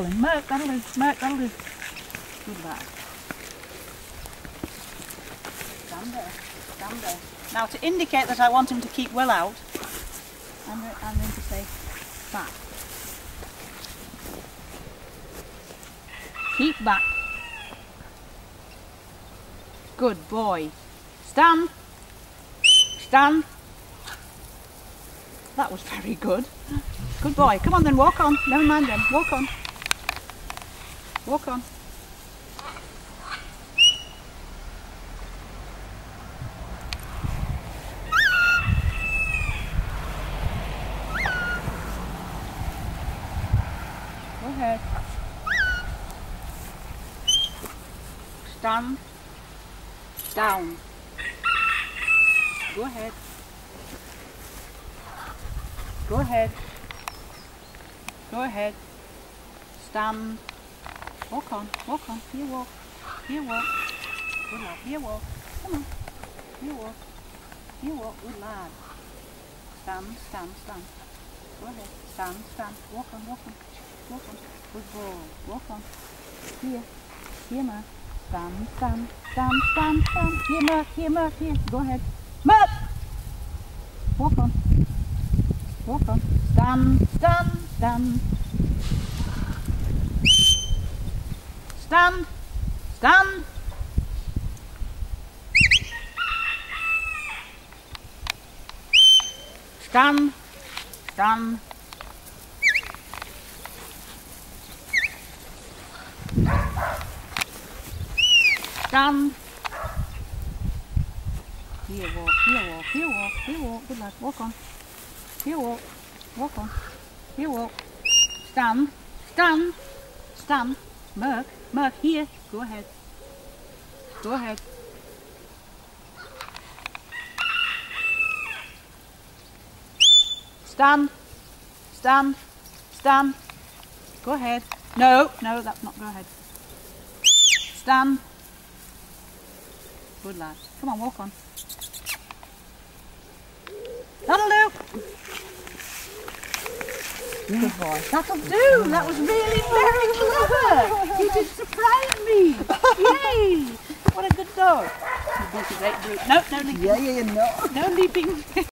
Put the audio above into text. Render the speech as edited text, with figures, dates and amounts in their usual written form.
Merc, that'll do. Merc, that'll do. Good lad. Stand there. Stand there. Now to indicate that I want him to keep well out, I'm going to say back. Keep back. Good boy. Stand. Stand. That was very good. Good boy. Come on then, walk on. Never mind then. Walk on. Walk on. Go ahead. Stand. Down. Go ahead. Go ahead. Go ahead. Stand. Walk on. Walk on. Here walk. Here walk. Good lad. Here walk. Come on. Here walk. Here walk. Good lad. Stand. Stand. Stand. Go ahead. Stand. Stand. Walk on. Walk on. Walk on. Good boy. Walk on. Here. Here, Merc. Stand. Stand. Stand. Stand. Stand. Here, Merc. Here, Merc. Here. Go ahead. Merc! Walk on. Walk on. Stand. Stand. Stand. Stand. Stand. Stand. Stand. Stand. Here walk, here walk, here walk, here walk. Good lad. Walk on. Here walk. Walk on. Here walk. Stand. Stand. Stand. Merc. Merc, here. Go ahead. Go ahead. Stand. Stand. Stand. Go ahead. No, no, that's not go ahead. Stand. Good lad. Come on, walk on. That'll do. Good boy. That'll do. That was really very clever. You did surprise me. Yay. What a good dog. You beat a great brute. No, no leaping. Yeah, no. No leaping.